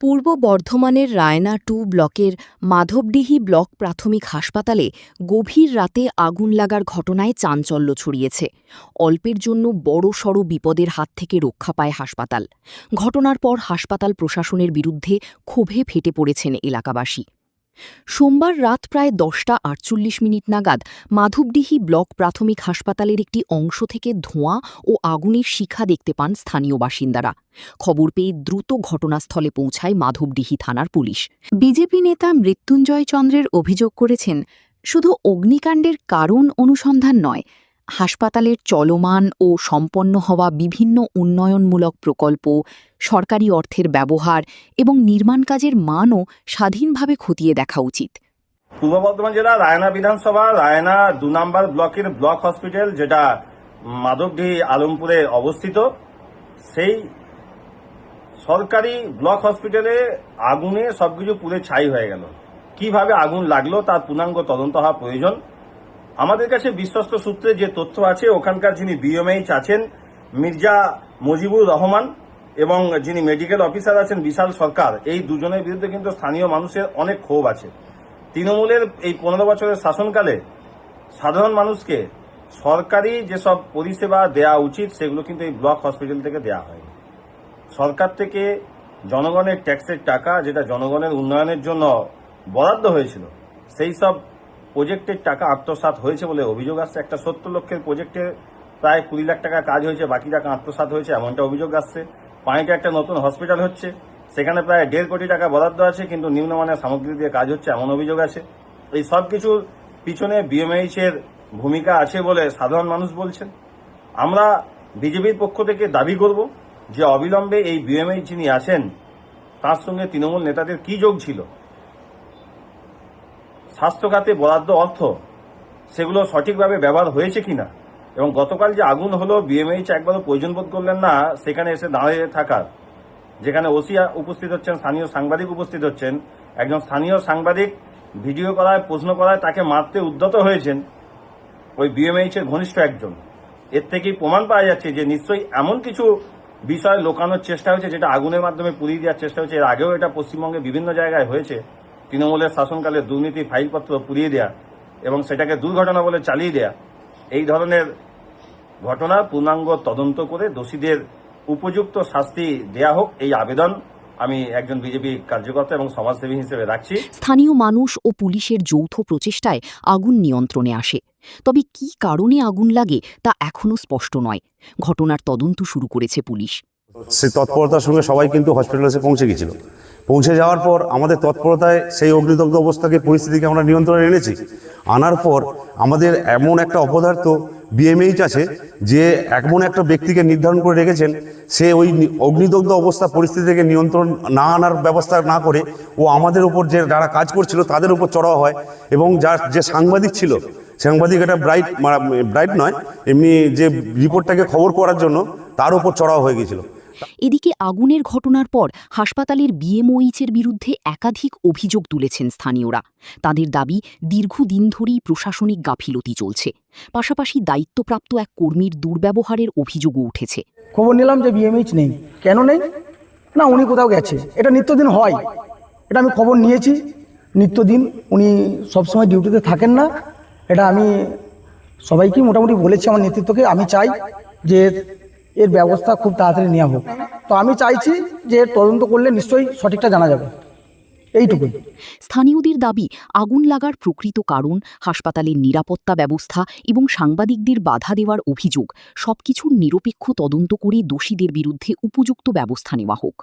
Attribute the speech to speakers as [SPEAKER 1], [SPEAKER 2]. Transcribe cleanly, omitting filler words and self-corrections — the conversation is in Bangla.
[SPEAKER 1] পূর্ব বর্ধমানের রায়না 2 ব্লকের মাধবডিহি ব্লক প্রাথমিক হাসপাতালে গভীর রাতে আগুন লাগার ঘটনায় চাঞ্চল্য ছড়িয়েছে। অল্পের জন্য বড়সড় বিপদের হাত থেকে রক্ষা পায় হাসপাতাল। ঘটনার পর হাসপাতাল প্রশাসনের বিরুদ্ধে ক্ষোভে ফেটে পড়েছেন এলাকাবাসী। সোমবার রাত প্রায় 10:48 নাগাদ মাধবডিহি ব্লক প্রাথমিক হাসপাতালের একটি অংশ থেকে ধোঁয়া ও আগুনের শিখা দেখতে পান স্থানীয় বাসিন্দারা। খবর পেয়ে দ্রুত ঘটনাস্থলে পৌঁছায় মাধবডিহি থানার পুলিশ। বিজেপি নেতা মৃত্যুঞ্জয় চন্দ্রের অভিযোগ করেছেন, শুধু অগ্নিকাণ্ডের কারণ অনুসন্ধান নয়, হাসপাতালের চলমান ও সম্পন্ন হওয়া বিভিন্ন উন্নয়নমূলক প্রকল্প, সরকারি অর্থের ব্যবহার এবং নির্মাণ কাজের মানও স্বাধীনভাবে খতিয়ে দেখা উচিত।
[SPEAKER 2] পূর্ব বর্ধমান জেলা রায়না বিধানসভা রায়না 2 নম্বর ব্লকের ব্লক হসপিটাল, যেটা মাধবডিহি আলমপুরে অবস্থিত, সেই সরকারি ব্লক হসপিটালে আগুনে সবকিছু পুড়ে ছাই হয়ে গেল। কিভাবে আগুন লাগলো তার পূর্ণাঙ্গ তদন্ত হওয়া প্রয়োজন। আমাদের কাছে বিশ্বস্ত সূত্রে যে তথ্য আছে, ওখানকার যিনি বিএমএইচ আছেন মির্জা মুজিবুর রহমান এবং যিনি মেডিকেল অফিসার আছেন বিশাল সরকার, এই দুজনের বিরুদ্ধে কিন্তু স্থানীয় মানুষের অনেক ক্ষোভ আছে। তৃণমূলের এই 15 বছরের শাসনকালে সাধারণ মানুষকে সরকারি যেসব পরিষেবা দেওয়া উচিত সেগুলো কিন্তু এই ব্লক হসপিটাল থেকে দেওয়া হয়। সরকার থেকে জনগণের ট্যাক্সের টাকা, যেটা জনগণের উন্নয়নের জন্য বরাদ্দ হয়েছিল, সেই সব প্রজেক্টের টাকা আত্মসাৎ হয়েছে বলে অভিযোগ আসছে। একটা 70 লক্ষের প্রজেক্টে প্রায় 20 লাখ টাকা কাজ হয়েছে, বাকি টাকা আত্মসাৎ হয়েছে এমনটা অভিযোগ আসছে। পানিতে একটা নতুন হসপিটাল হচ্ছে, সেখানে প্রায় 1.5 কোটি টাকা বরাদ্দ আছে, কিন্তু নিম্নমানের সামগ্রী দিয়ে কাজ হচ্ছে এমন অভিযোগ আছে। এই সব কিছুর পিছনে বিএমএইচ এর ভূমিকা আছে বলে সাধারণ মানুষ বলছেন। আমরা বিজেপির পক্ষ থেকে দাবি করব যে অবিলম্বে এই বিএমএইচ যিনি আছেন তার সঙ্গে তৃণমূল নেতাদের কি যোগ ছিল, স্বাস্থ্য খাতে বরাদ্দ অর্থ সেগুলো সঠিকভাবে ব্যবহার হয়েছে কিনা, এবং গতকাল যে আগুন হলো বিএমএইচ একবারও প্রয়োজন বোধ করলেন না সেখানে এসে দাঁড়িয়ে থাকার। যেখানে ওসি উপস্থিত হচ্ছেন, স্থানীয় সাংবাদিক উপস্থিত হচ্ছেন, একজন স্থানীয় সাংবাদিক ভিডিও করায় প্রশ্ন করায় তাকে মারতে উদ্যত হয়েছেন ওই বিএমএইচ এর ঘনিষ্ঠ একজন। এর থেকেই প্রমাণ পাওয়া যাচ্ছে যে নিশ্চয়ই এমন কিছু বিষয় লোকানোর চেষ্টা হয়েছে, যেটা আগুনের মাধ্যমে পুড়িয়ে দেওয়ার চেষ্টা হয়েছে। এর আগেও এটা পশ্চিমবঙ্গে বিভিন্ন জায়গায় হয়েছে। তৃণমূলের শাসনকালে দুর্নীতি ফাইলপত্র পুড়িয়ে দেয়া এবং সেটাকে দুর্ঘটনা বলে চালিয়ে দেয়া, এই ধরনের ঘটনার পূর্ণাঙ্গ তদন্ত করে দোষীদের উপযুক্ত শাস্তি দেয়া হোক, এই আবেদন আমি একজন বিজেপি কার্যকর্তা এবং সমাজসেবী হিসেবে রাখছি।
[SPEAKER 1] স্থানীয় মানুষ ও পুলিশের যৌথ প্রচেষ্টায় আগুন নিয়ন্ত্রণে আসে। তবে কী কারণে আগুন লাগে তা এখনও স্পষ্ট নয়। ঘটনার তদন্ত শুরু করেছে পুলিশ।
[SPEAKER 3] সে তৎপরতার সঙ্গে সবাই কিন্তু হসপিটালে এসে পৌঁছে গেছিল। পৌঁছে যাওয়ার পর আমাদের তৎপরতায় সেই অগ্নিদগ্ধ পরিস্থিতিকে আমরা নিয়ন্ত্রণে এনেছি। আনার পর আমাদের এমন একটা অপদার্থ বিএমএইচ আছে যে এমন একটা ব্যক্তিকে নির্ধারণ করে রেখেছেন, সে ওই অগ্নিদগ্ধ অবস্থা পরিস্থিতি থেকে নিয়ন্ত্রণ না আনার ব্যবস্থা না করে ও আমাদের উপর যে যারা কাজ করছিল তাদের উপর চড়াও হয়, এবং যে সাংবাদিক ছিল, সাংবাদিক এটা ব্রাইট নয়, এমনি যে রিপোর্টটাকে খবর করার জন্য তার উপর চড়াও হয়ে গেছিল।
[SPEAKER 1] এদিকে আগুনের ঘটনার পর হাসপাতালের বিএমওইচের বিরুদ্ধে একাধিক অভিযোগ তুলেছেন স্থানীয়রা। তাদের দাবি, দীর্ঘদিন ধরেই প্রশাসনিক গাফিলতি চলছে। পাশাপাশি দায়িত্বপ্রাপ্ত এক কর্মীর দুর্ব্যবহারের অভিযোগও উঠেছে।
[SPEAKER 4] খবর নিলাম যে বিএমএইচ নেই। কেন নেই? না, উনি কোথাও গেছে। এটা নিত্যদিন হয়, এটা আমি খবর নিয়েছি। নিত্যদিন উনি সবসময় ডিউটিতে থাকেন না, এটা আমি সবাইকেই মোটামুটি বলেছি, আমার নেতৃত্বকে। আমি চাই যে এর ব্যবস্থা খুব তাড়াতাড়ি নেওয়া হোক। তো আমি চাইছি যে তদন্ত করলে নিশ্চয়ই সঠিকটা জানা যাবে, এইটুকুই।
[SPEAKER 1] স্থানীয়দের দাবি, আগুন লাগার প্রকৃত কারণ, হাসপাতালের নিরাপত্তা ব্যবস্থা এবং সাংবাদিকদের বাধা দেওয়ার অভিযোগ সবকিছুর নিরপেক্ষ তদন্ত করে দোষীদের বিরুদ্ধে উপযুক্ত ব্যবস্থা নেওয়া হোক।